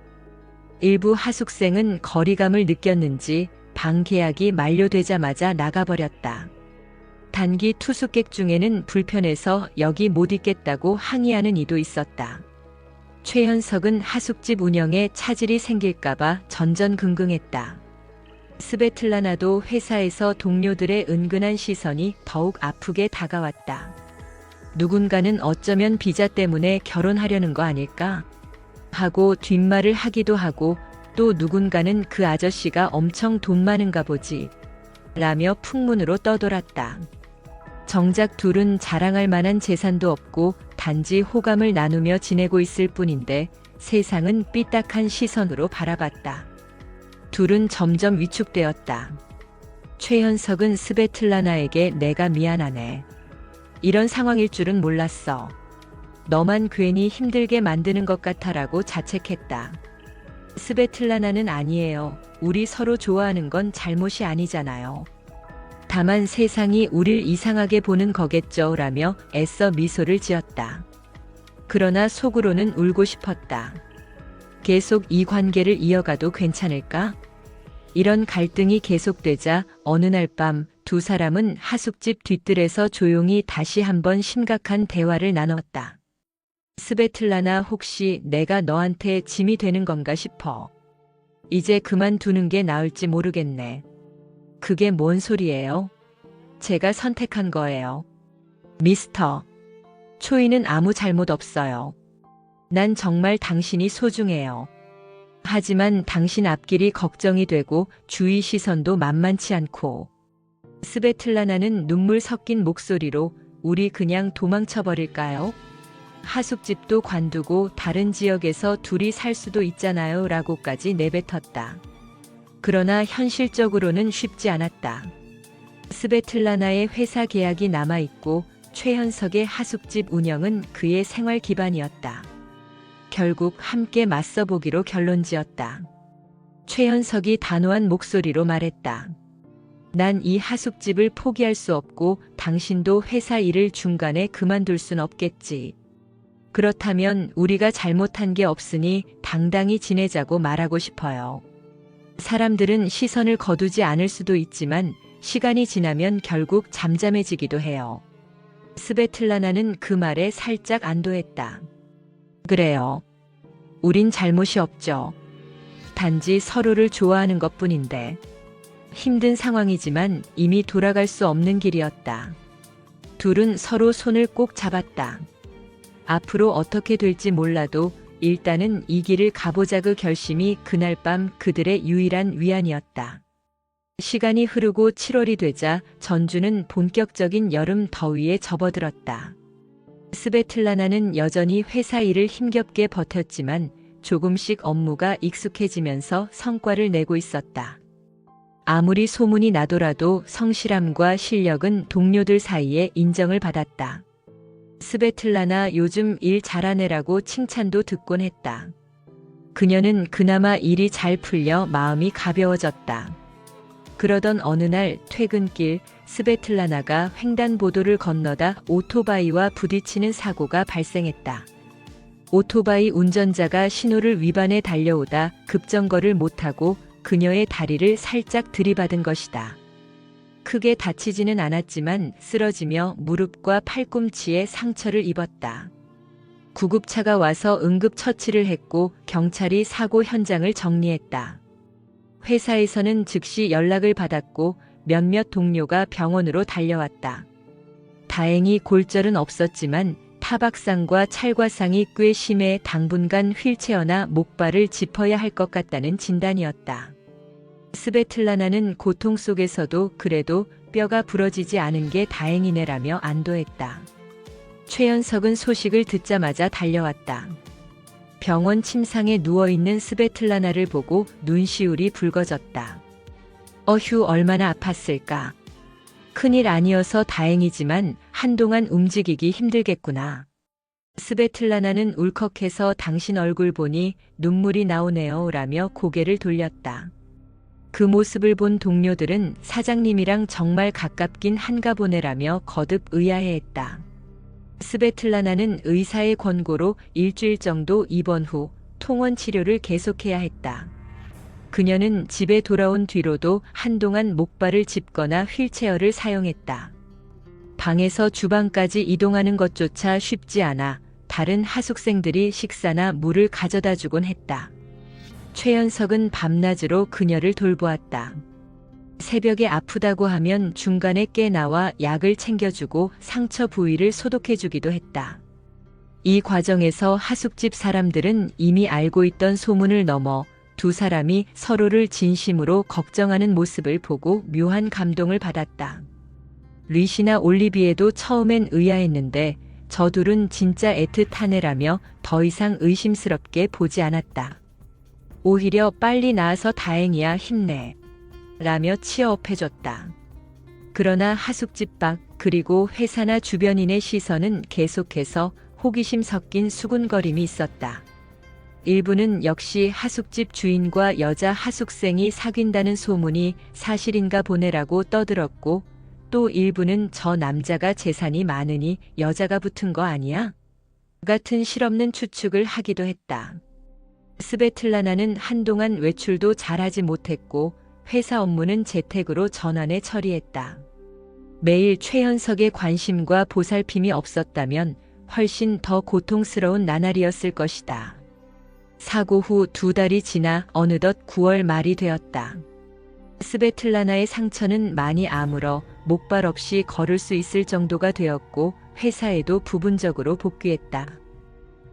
일부 하숙생은 거리감을 느꼈는지 방 계약이 만료되자마자 나가버렸다. 단기 투숙객 중에는 불편해서 여기 못 있겠다고 항의하는 이도 있었다. 최현석은 하숙집 운영에 차질이 생길까봐 전전긍긍했다. 스베틀라나도 회사에서 동료들의 은근한 시선이 더욱 아프게 다가왔다. 누군가는 어쩌면 비자 때문에 결혼하려는 거 아닐까? 하고 뒷말을 하기도 하고 또 누군가는 그 아저씨가 엄청 돈 많은가 보지 라며 풍문으로 떠돌았다. 정작 둘은 자랑할 만한 재산도 없고 단지 호감을 나누며 지내고 있을 뿐인데 세상은 삐딱한 시선으로 바라봤다. 둘은 점점 위축되었다. 최현석은 스베틀라나에게 내가 미안하네. 이런 상황일 줄은 몰랐어. 너만 괜히 힘들게 만드는 것 같아라고 자책했다. 스베틀라나는 아니에요. 우리 서로 좋아하는 건 잘못이 아니잖아요. 다만 세상이 우릴 이상하게 보는 거겠죠 라며 애써 미소를 지었다. 그러나 속으로는 울고 싶었다. 계속 이 관계를 이어가도 괜찮을까? 이런 갈등이 계속되자 어느 날 밤 두 사람은 하숙집 뒤뜰에서 조용히 다시 한번 심각한 대화를 나눴다. 스베틀라나, 혹시 내가 너한테 짐이 되는 건가 싶어. 이제 그만두는 게 나을지 모르겠네. 그게 뭔 소리예요? 제가 선택한 거예요. 미스터. 초이는 아무 잘못 없어요. 난 정말 당신이 소중해요. 하지만 당신 앞길이 걱정이 되고 주위 시선도 만만치 않고. 스베틀라나는 눈물 섞인 목소리로 우리 그냥 도망쳐 버릴까요? 하숙집도 관두고 다른 지역에서 둘이 살 수도 있잖아요 라고까지 내뱉었다. 그러나 현실적으로는 쉽지 않았다. 스베틀라나의 회사 계약이 남아있고 최현석의 하숙집 운영은 그의 생활 기반이었다. 결국 함께 맞서보기로 결론지었다. 최현석이 단호한 목소리로 말했다. 난 이 하숙집을 포기할 수 없고 당신도 회사 일을 중간에 그만둘 순 없겠지. 그렇다면 우리가 잘못한 게 없으니 당당히 지내자고 말하고 싶어요. 사람들은 시선을 거두지 않을 수도 있지만 시간이 지나면 결국 잠잠해지기도 해요. 스베틀라나는 그 말에 살짝 안도했다. 그래요. 우린 잘못이 없죠. 단지 서로를 좋아하는 것뿐인데. 힘든 상황이지만 이미 돌아갈 수 없는 길이었다. 둘은 서로 손을 꼭 잡았다. 앞으로 어떻게 될지 몰라도 일단은 이 길을 가보자. 그 결심이 그날 밤 그들의 유일한 위안이었다. 시간이 흐르고 7월이 되자 전주는 본격적인 여름 더위에 접어들었다. 스베틀라나는 여전히 회사 일을 힘겹게 버텼지만 조금씩 업무가 익숙해지면서 성과를 내고 있었다. 아무리 소문이 나더라도 성실함과 실력은 동료들 사이에 인정을 받았다. 스베틀라나 요즘 일 잘하네라고 칭찬도 듣곤 했다. 그녀는 그나마 일이 잘 풀려 마음이 가벼워졌다. 그러던 어느 날 퇴근길 스베틀라나가 횡단보도를 건너다 오토바이와 부딪히는 사고가 발생했다. 오토바이 운전자가 신호를 위반해 달려오다 급정거를 못하고 그녀의 다리를 살짝 들이받은 것이다. 크게 다치지는 않았지만 쓰러지며 무릎과 팔꿈치에 상처를 입었다. 구급차가 와서 응급처치를 했고 경찰이 사고 현장을 정리했다. 회사에서는 즉시 연락을 받았고 몇몇 동료가 병원으로 달려왔다. 다행히 골절은 없었지만 타박상과 찰과상이 꽤 심해 당분간 휠체어나 목발을 짚어야 할 것 같다는 진단이었다. 스베틀라나는 고통 속에서도 그래도 뼈가 부러지지 않은 게 다행이네라며 안도했다. 최현석은 소식을 듣자마자 달려왔다. 병원 침상에 누워있는 스베틀라나를 보고 눈시울이 붉어졌다. 어휴, 얼마나 아팠을까. 큰일 아니어서 다행이지만 한동안 움직이기 힘들겠구나. 스베틀라나는 울컥해서 당신 얼굴 보니 눈물이 나오네요 라며 고개를 돌렸다. 그 모습을 본 동료들은 사장님이랑 정말 가깝긴 한가 보네라며 거듭 의아해했다. 스베틀라나는 의사의 권고로 일주일 정도 입원 후 통원 치료를 계속해야 했다. 그녀는 집에 돌아온 뒤로도 한동안 목발을 짚거나 휠체어를 사용했다. 방에서 주방까지 이동하는 것조차 쉽지 않아 다른 하숙생들이 식사나 물을 가져다 주곤 했다. 최현석은 밤낮으로 그녀를 돌보았다. 새벽에 아프다고 하면 중간에 깨나와 약을 챙겨주고 상처 부위를 소독해주기도 했다. 이 과정에서 하숙집 사람들은 이미 알고 있던 소문을 넘어 두 사람이 서로를 진심으로 걱정하는 모습을 보고 묘한 감동을 받았다. 리시나 올리비에도 처음엔 의아했는데 저 둘은 진짜 애틋하네라며 더 이상 의심스럽게 보지 않았다. 오히려 빨리 나아서 다행이야, 힘내 라며 치어업해줬다. 그러나 하숙집 밖 그리고 회사나 주변인의 시선은 계속해서 호기심 섞인 수군거림이 있었다. 일부는 역시 하숙집 주인과 여자 하숙생이 사귄다는 소문이 사실인가 보네라고 떠들었고, 또 일부는 저 남자가 재산이 많으니 여자가 붙은 거 아니야? 같은 실없는 추측을 하기도 했다. 스베틀라나는 한동안 외출도 잘하지 못했고 회사 업무는 재택으로 전환해 처리했다. 매일 최현석의 관심과 보살핌이 없었다면 훨씬 더 고통스러운 나날이었을 것이다. 사고 후 2달이 지나 어느덧 9월 말이 되었다. 스베틀라나의 상처는 많이 아물어 목발 없이 걸을 수 있을 정도가 되었고 회사에도 부분적으로 복귀했다.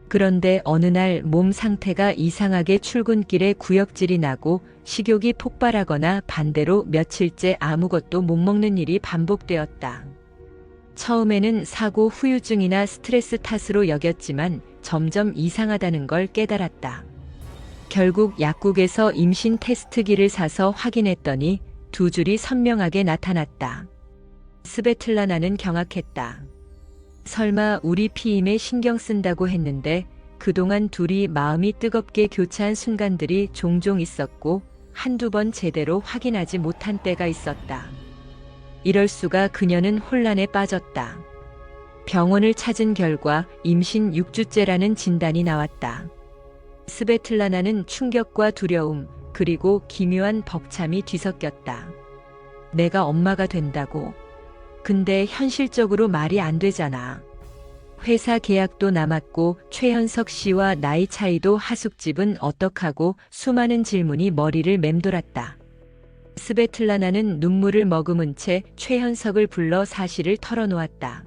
그런데 어느 날 몸 상태가 이상하게 출근길에 구역질이 나고 식욕이 폭발하거나 반대로 며칠째 아무것도 못 먹는 일이 반복되었다. 처음에는 사고 후유증이나 스트레스 탓으로 여겼지만 점점 이상하다는 걸 깨달았다. 결국 약국에서 임신 테스트기를 사서 확인했더니 두 줄이 선명하게 나타났다. 스베틀라나는 경악했다. 설마 우리 피임에 신경 쓴다고 했는데 그동안 둘이 마음이 뜨겁게 교차한 순간들이 종종 있었고 한두 번 제대로 확인하지 못한 때가 있었다. 이럴 수가. 그녀는 혼란에 빠졌다. 병원을 찾은 결과 임신 6주째라는 진단이 나왔다. 스베틀라나는 충격과 두려움 그리고 기묘한 벅참이 뒤섞였다. 내가 엄마가 된다고? 근데 현실적으로 말이 안 되잖아. 회사 계약도 남았고 최현석 씨와 나이 차이도 하숙집은 어떡하고 수많은 질문이 머리를 맴돌았다. 스베틀라나는 눈물을 머금은 채 최현석을 불러 사실을 털어놓았다.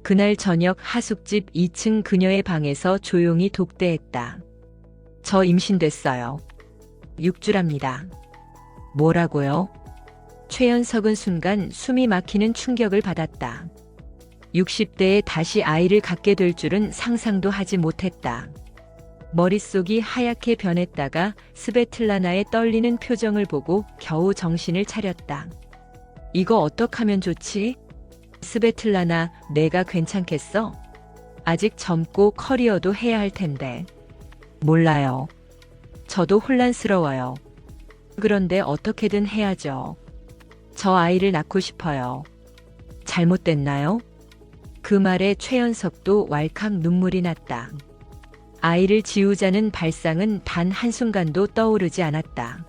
그날 저녁 하숙집 2층 그녀의 방에서 조용히 독대했다. 저 임신됐어요. 6주랍니다. 뭐라고요? 최현석은 순간 숨이 막히는 충격을 받았다. 60대에 다시 아이를 갖게 될 줄은 상상도 하지 못했다. 머릿속이 하얗게 변했다가 스베틀라나의 떨리는 표정을 보고 겨우 정신을 차렸다. 이거 어떡하면 좋지? 스베틀라나, 내가 괜찮겠어? 아직 젊고 커리어도 해야 할 텐데. 몰라요. 저도 혼란스러워요. 그런데 어떻게든 해야죠. 저 아이를 낳고 싶어요. 잘못됐나요? 그 말에 최연석도 왈칵 눈물이 났다. 아이를 지우자는 발상은 단 한순간도 떠오르지 않았다.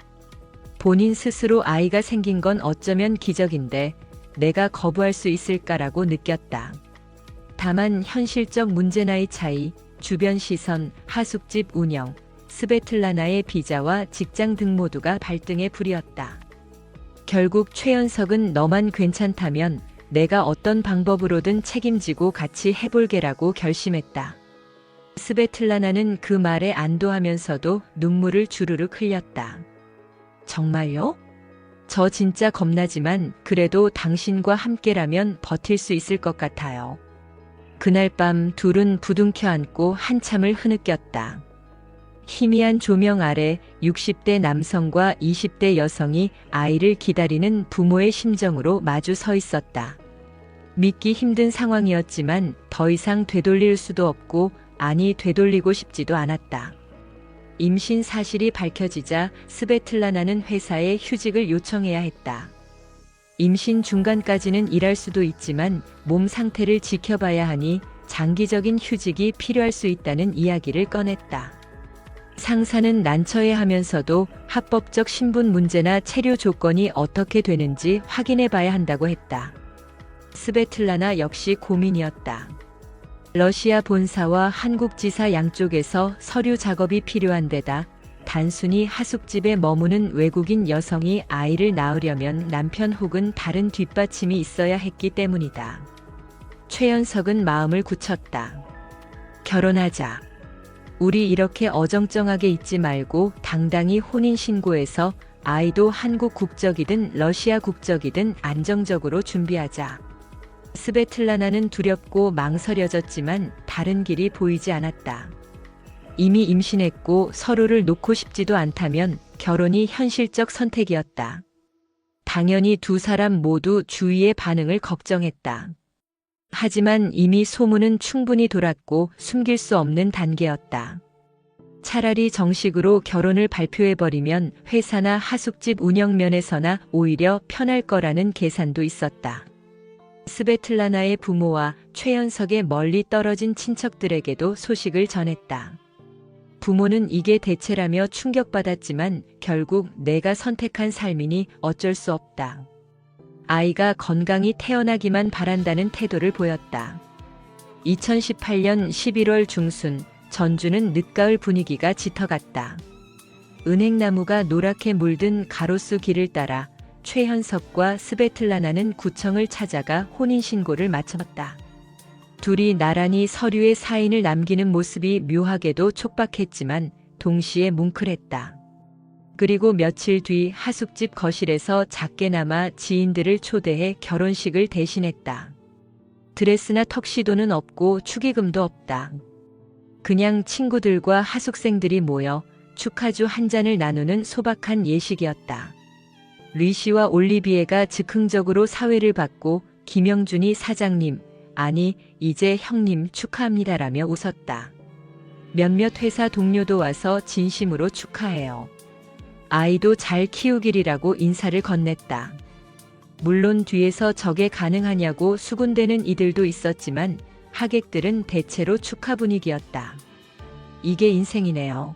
본인 스스로 아이가 생긴 건 어쩌면 기적인데 내가 거부할 수 있을까라고 느꼈다. 다만 현실적 문제 나이 차이, 주변 시선, 하숙집 운영, 스베틀라나의 비자와 직장 등 모두가 발등에 불이었다. 결국 최연석은 너만 괜찮다면 내가 어떤 방법으로든 책임지고 같이 해볼게라고 결심했다. 스베틀라나는 그 말에 안도하면서도 눈물을 주르륵 흘렸다. 정말요? 저 진짜 겁나지만 그래도 당신과 함께라면 버틸 수 있을 것 같아요. 그날 밤 둘은 부둥켜 안고 한참을 흐느꼈다. 희미한 조명 아래 60대 남성과 20대 여성이 아이를 기다리는 부모의 심정으로 마주 서 있었다. 믿기 힘든 상황이었지만 더 이상 되돌릴 수도 없고 아니 되돌리고 싶지도 않았다. 임신 사실이 밝혀지자 스베틀라나는 회사에 휴직을 요청해야 했다. 임신 중간까지는 일할 수도 있지만 몸 상태를 지켜봐야 하니 장기적인 휴직이 필요할 수 있다는 이야기를 꺼냈다. 상사는 난처해하면서도 합법적 신분 문제나 체류 조건이 어떻게 되는지 확인해 봐야 한다고 했다. 스베틀라나 역시 고민이었다. 러시아 본사와 한국 지사 양쪽에서 서류 작업이 필요한 데다 단순히 하숙집에 머무는 외국인 여성이 아이를 낳으려면 남편 혹은 다른 뒷받침이 있어야 했기 때문이다. 최연석은 마음을 굳혔다. 결혼하자. 우리 이렇게 어정쩡하게 있지 말고 당당히 혼인신고해서 아이도 한국 국적이든 러시아 국적이든 안정적으로 준비하자. 스베틀라나는 두렵고 망설여졌지만 다른 길이 보이지 않았다. 이미 임신했고 서로를 놓고 싶지도 않다면 결혼이 현실적 선택이었다. 당연히 두 사람 모두 주위의 반응을 걱정했다. 하지만 이미 소문은 충분히 돌았고 숨길 수 없는 단계였다. 차라리 정식으로 결혼을 발표해버리면 회사나 하숙집 운영 면에서나 오히려 편할 거라는 계산도 있었다. 스베틀라나의 부모와 최연석의 멀리 떨어진 친척들에게도 소식을 전했다. 부모는 이게 대체라며 충격받았지만 결국 내가 선택한 삶이니 어쩔 수 없다. 아이가 건강히 태어나기만 바란다는 태도를 보였다. 2018년 11월 중순 전주는 늦가을 분위기가 짙어갔다. 은행나무가 노랗게 물든 가로수 길을 따라 최현석과 스베틀라나는 구청을 찾아가 혼인신고를 마쳤다. 둘이 나란히 서류에 사인을 남기는 모습이 묘하게도 촉박했지만 동시에 뭉클했다. 그리고 며칠 뒤 하숙집 거실에서 작게나마 지인들을 초대해 결혼식을 대신했다. 드레스나 턱시도는 없고 축의금도 없다. 그냥 친구들과 하숙생들이 모여 축하주 한 잔을 나누는 소박한 예식이었다. 리시와 올리비에가 즉흥적으로 사회를 받고 김영준이 사장님, 아니 이제 형님 축하합니다라며 웃었다. 몇몇 회사 동료도 와서 진심으로 축하해요. 아이도 잘 키우기리라고 인사를 건넸다. 물론 뒤에서 저게 가능하냐고 수군대는 이들도 있었지만 하객들은 대체로 축하 분위기였다. 이게 인생이네요.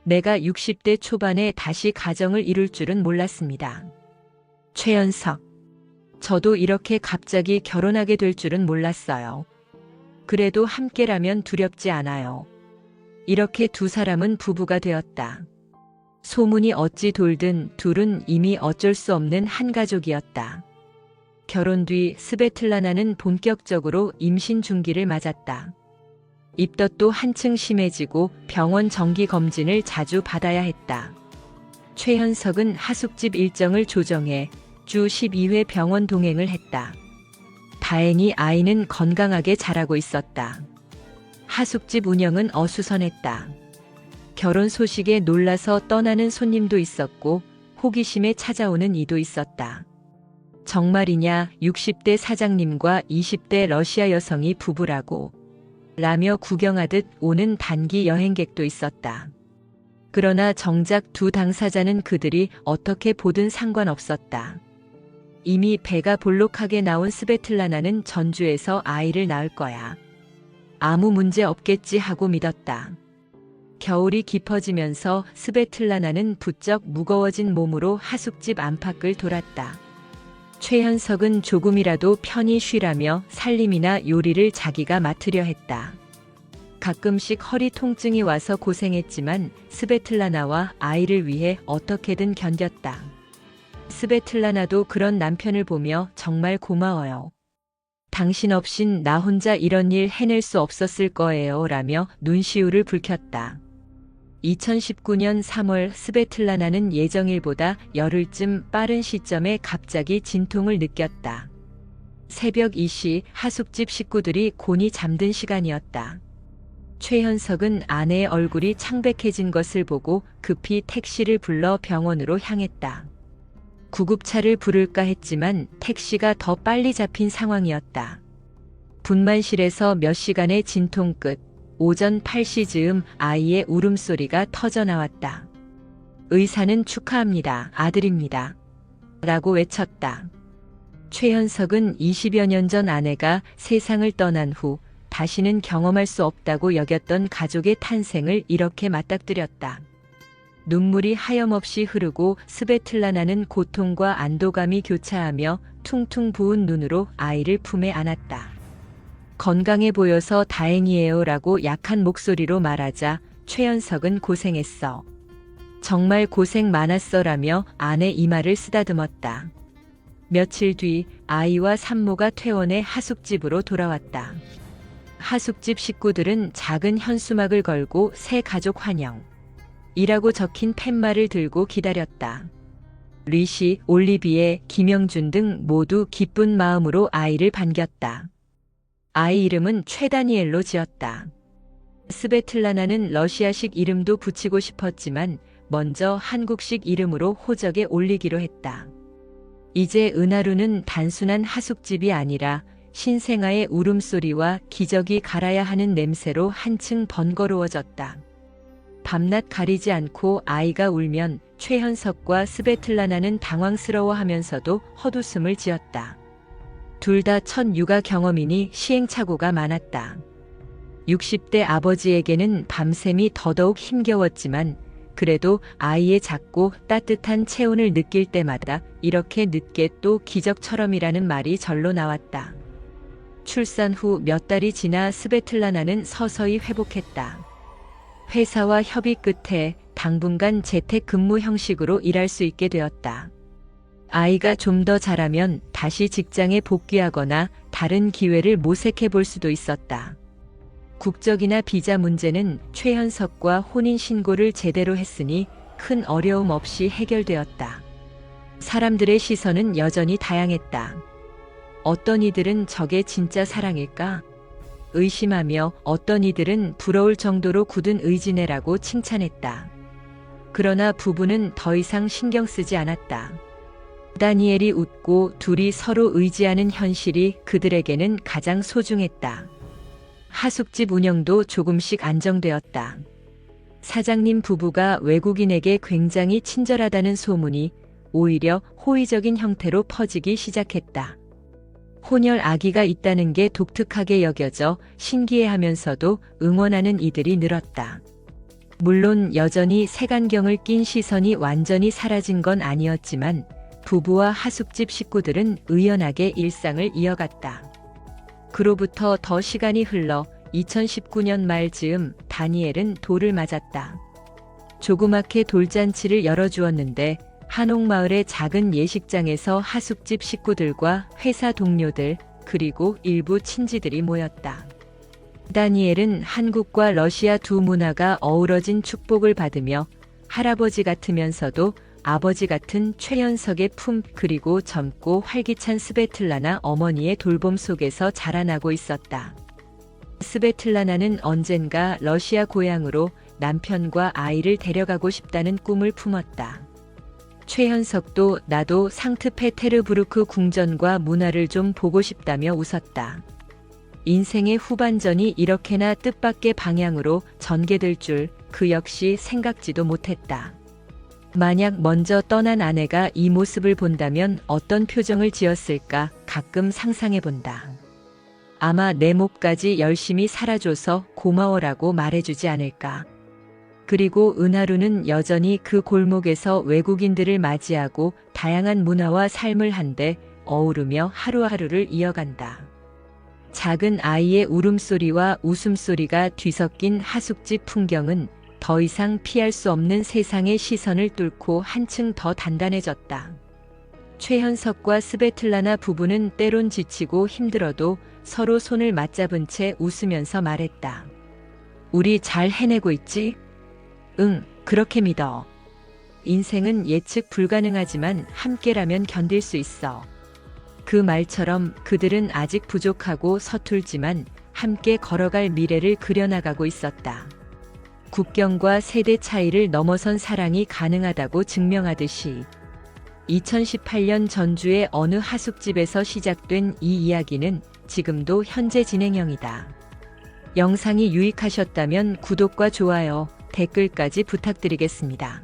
내가 60대 초반에 다시 가정을 이룰 줄은 몰랐습니다. 최연석. 저도 이렇게 갑자기 결혼하게 될 줄은 몰랐어요. 그래도 함께라면 두렵지 않아요. 이렇게 두 사람은 부부가 되었다. 소문이 어찌 돌든 둘은 이미 어쩔 수 없는 한 가족이었다. 결혼 뒤 스베틀라나는 본격적으로 임신 중기를 맞았다. 입덧도 한층 심해지고 병원 정기 검진을 자주 받아야 했다. 최현석은 하숙집 일정을 조정해 주 12회 병원 동행을 했다. 다행히 아이는 건강하게 자라고 있었다. 하숙집 운영은 어수선했다. 결혼 소식에 놀라서 떠나는 손님도 있었고 호기심에 찾아오는 이도 있었다. 정말이냐 60대 사장님과 20대 러시아 여성이 부부라고 라며 구경하듯 오는 단기 여행객도 있었다. 그러나 정작 두 당사자는 그들이 어떻게 보든 상관없었다. 이미 배가 볼록하게 나온 스베틀라나는 전주에서 아이를 낳을 거야. 아무 문제 없겠지 하고 믿었다. 겨울이 깊어지면서 스베틀라나는 부쩍 무거워진 몸으로 하숙집 안팎을 돌았다. 최현석은 조금이라도 편히 쉬라며 살림이나 요리를 자기가 맡으려 했다. 가끔씩 허리 통증이 와서 고생했지만 스베틀라나와 아이를 위해 어떻게든 견뎠다. 스베틀라나도 그런 남편을 보며 정말 고마워요. 당신 없인 나 혼자 이런 일 해낼 수 없었을 거예요 라며 눈시울을 붉혔다. 2019년 3월 스베틀라나는 예정일보다 열흘쯤 빠른 시점에 갑자기 진통을 느꼈다. 새벽 2시 하숙집 식구들이 곤히 잠든 시간이었다. 최현석은 아내의 얼굴이 창백해진 것을 보고 급히 택시를 불러 병원으로 향했다. 구급차를 부를까 했지만 택시가 더 빨리 잡힌 상황이었다. 분만실에서 몇 시간의 진통 끝 오전 8시 즈음 아이의 울음소리가 터져나왔다. 의사는 축하합니다. 아들입니다. 라고 외쳤다. 최현석은 20여 년 전 아내가 세상을 떠난 후 다시는 경험할 수 없다고 여겼던 가족의 탄생을 이렇게 맞닥뜨렸다. 눈물이 하염없이 흐르고 스베틀라나는 고통과 안도감이 교차하며 퉁퉁 부은 눈으로 아이를 품에 안았다. 건강해 보여서 다행이에요 라고 약한 목소리로 말하자 최현석은 고생했어. 정말 고생 많았어 라며 아내 이마를 쓰다듬었다. 며칠 뒤 아이와 산모가 퇴원해 하숙집으로 돌아왔다. 하숙집 식구들은 작은 현수막을 걸고 새 가족 환영 이라고 적힌 팻말을 들고 기다렸다. 리시, 올리비에, 김영준 등 모두 기쁜 마음으로 아이를 반겼다. 아이 이름은 최다니엘로 지었다. 스베틀라나는 러시아식 이름도 붙이고 싶었지만 먼저 한국식 이름으로 호적에 올리기로 했다. 이제 은하루는 단순한 하숙집이 아니라 신생아의 울음소리와 기저귀 갈아야 하는 냄새로 한층 번거로워졌다. 밤낮 가리지 않고 아이가 울면 최현석과 스베틀라나는 당황스러워하면서도 헛웃음을 지었다. 둘 다 첫 육아 경험이니 시행착오가 많았다. 60대 아버지에게는 밤샘이 더더욱 힘겨웠지만 그래도 아이의 작고 따뜻한 체온을 느낄 때마다 이렇게 늦게 또 기적처럼이라는 말이 절로 나왔다. 출산 후 몇 달이 지나 스베틀라나는 서서히 회복했다. 회사와 협의 끝에 당분간 재택근무 형식으로 일할 수 있게 되었다. 아이가 좀 더 자라면 다시 직장에 복귀하거나 다른 기회를 모색해 볼 수도 있었다. 국적이나 비자 문제는 최현석과 혼인신고를 제대로 했으니 큰 어려움 없이 해결되었다. 사람들의 시선은 여전히 다양했다. 어떤 이들은 저게 진짜 사랑일까? 의심하며 어떤 이들은 부러울 정도로 굳은 의지네라고 칭찬했다. 그러나 부부는 더 이상 신경 쓰지 않았다. 다니엘이 웃고 둘이 서로 의지하는 현실이 그들에게는 가장 소중했다. 하숙집 운영도 조금씩 안정되었다. 사장님 부부가 외국인에게 굉장히 친절하다는 소문이 오히려 호의적인 형태로 퍼지기 시작했다. 혼혈 아기가 있다는 게 독특하게 여겨져 신기해하면서도 응원하는 이들이 늘었다. 물론 여전히 색안경을 낀 시선이 완전히 사라진 건 아니었지만 부부와 하숙집 식구들은 의연하게 일상을 이어갔다. 그로부터 더 시간이 흘러 2019년 말 즈음 다니엘은 돌을 맞았다. 조그맣게 돌잔치를 열어주었는데 한옥마을의 작은 예식장에서 하숙집 식구들과 회사 동료들 그리고 일부 친지들이 모였다. 다니엘은 한국과 러시아 두 문화가 어우러진 축복을 받으며 할아버지 같으면서도 아버지 같은 최현석의 품 그리고 젊고 활기찬 스베틀라나 어머니의 돌봄 속에서 자라나고 있었다. 스베틀라나는 언젠가 러시아 고향으로 남편과 아이를 데려가고 싶다는 꿈을 품었다. 최현석도 나도 상트페테르부르크 궁전과 문화를 좀 보고 싶다며 웃었다. 인생의 후반전이 이렇게나 뜻밖의 방향으로 전개될 줄 그 역시 생각지도 못했다. 만약 먼저 떠난 아내가 이 모습을 본다면 어떤 표정을 지었을까 가끔 상상해본다. 아마 내 몫까지 열심히 살아줘서 고마워라고 말해주지 않을까. 그리고 은하루는 여전히 그 골목에서 외국인들을 맞이하고 다양한 문화와 삶을 한데 어우르며 하루하루를 이어간다. 작은 아이의 울음소리와 웃음소리가 뒤섞인 하숙집 풍경은 더 이상 피할 수 없는 세상의 시선을 뚫고 한층 더 단단해졌다. 최현석과 스베틀라나 부부는 때론 지치고 힘들어도 서로 손을 맞잡은 채 웃으면서 말했다. 우리 잘 해내고 있지? 응, 그렇게 믿어. 인생은 예측 불가능하지만 함께라면 견딜 수 있어. 그 말처럼 그들은 아직 부족하고 서툴지만 함께 걸어갈 미래를 그려나가고 있었다. 국경과 세대 차이를 넘어선 사랑이 가능하다고 증명하듯이 2018년 전주의 어느 하숙집에서 시작된 이 이야기는 지금도 현재 진행형이다. 영상이 유익하셨다면 구독과 좋아요, 댓글까지 부탁드리겠습니다.